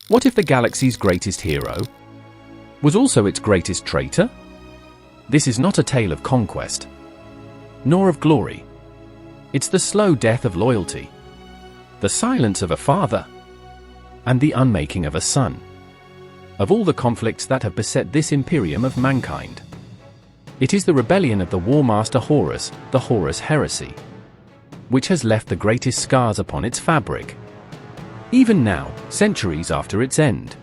What if the galaxy's greatest hero was also its greatest traitor? This is not a tale of conquest, nor of glory. It's the slow death of loyalty, the silence of a father, and the unmaking of a son. Of all the conflicts that have beset this Imperium of mankind, it is the rebellion of the Warmaster Horus, the Horus Heresy, which has left the greatest scars upon its fabric. Even now, centuries after its end,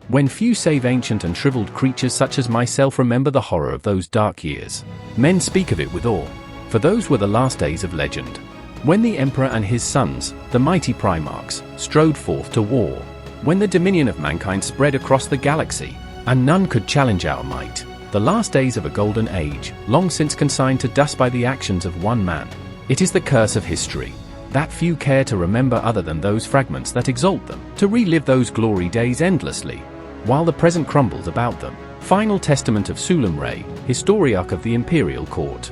when few save ancient and shriveled creatures such as myself remember the horror of those dark years, men speak of it with awe, for those were the last days of legend, when the Emperor and his sons, the mighty Primarchs, strode forth to war, when the dominion of mankind spread across the galaxy, and none could challenge our might, the last days of a golden age, long since consigned to dust by the actions of one man. It is the curse of history, that few care to remember other than those fragments that exalt them, to relive those glory days endlessly, while the present crumbles about them. Final Testament of Sulam Ray, Historiarch of the Imperial Court.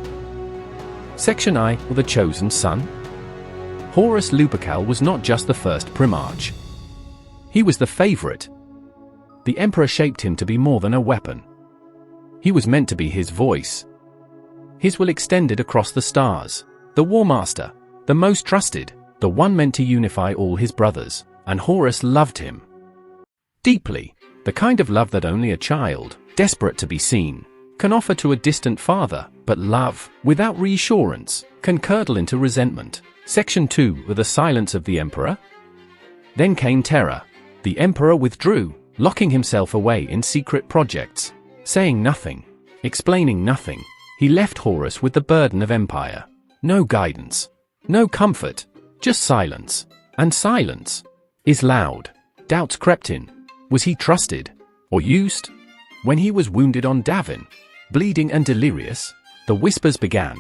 Section I, or the Chosen Son? Horus Lupercal was not just the first Primarch. He was the favorite. The Emperor shaped him to be more than a weapon. He was meant to be his voice. His will extended across the stars. The Warmaster, the most trusted, the one meant to unify all his brothers, and Horus loved him deeply, the kind of love that only a child, desperate to be seen, can offer to a distant father, but love, without reassurance, can curdle into resentment. Section 2, the silence of the Emperor. Then came terror. The Emperor withdrew, locking himself away in secret projects, saying nothing, explaining nothing. He left Horus with the burden of empire. No guidance, no comfort, just silence. And silence is loud. Doubts crept in. Was he trusted, or used? When he was wounded on Davin, bleeding and delirious, the whispers began.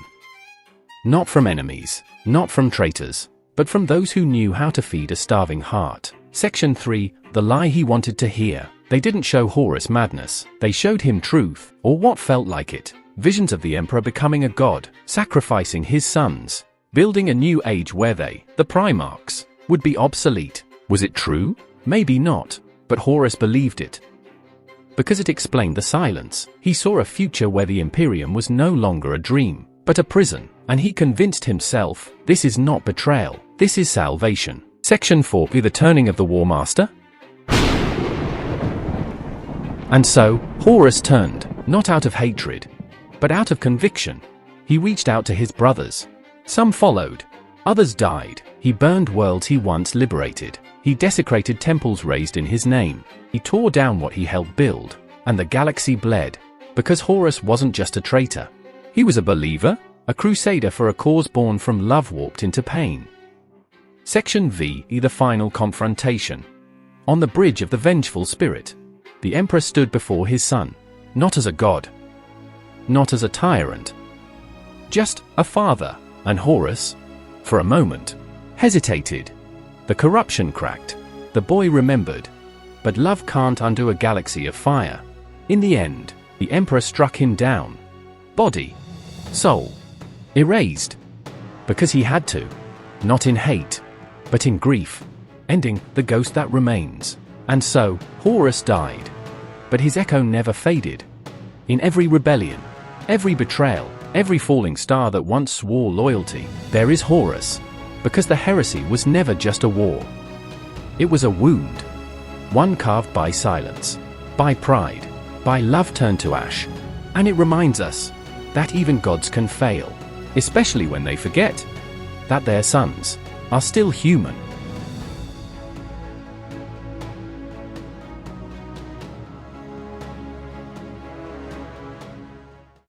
Not from enemies, not from traitors, but from those who knew how to feed a starving heart. Section 3, the lie he wanted to hear. They didn't show Horus madness, they showed him truth, or what felt like it. Visions of the Emperor becoming a god, sacrificing his sons, building a new age where they, the Primarchs, would be obsolete. Was it true? Maybe not, but Horus believed it. Because it explained the silence. He saw a future where the Imperium was no longer a dream, but a prison, and he convinced himself, this is not betrayal, this is salvation. Section 4, the turning of the Warmaster. And so, Horus turned, not out of hatred, but out of conviction. He reached out to his brothers. Some followed. Others died. He burned worlds he once liberated. He desecrated temples raised in his name. He tore down what he helped build. And the galaxy bled. Because Horus wasn't just a traitor. He was a believer, a crusader for a cause born from love warped into pain. Section V, the final confrontation. On the bridge of the vengeful spirit, the Emperor stood before his son. Not as a god. Not as a tyrant. Just a father. And Horus, for a moment, hesitated. The corruption cracked. The boy remembered. But love can't undo a galaxy of fire. In the end, the Emperor struck him down. Body, soul, erased. Because he had to. Not in hate, but in grief. Ending the ghost that remains. And so, Horus died. But his echo never faded. In every rebellion, every betrayal, every falling star that once swore loyalty, there is Horus. Because the heresy was never just a war. It was a wound. One carved by silence, by pride, by love turned to ash. And it reminds us that even gods can fail, especially when they forget that their sons are still human.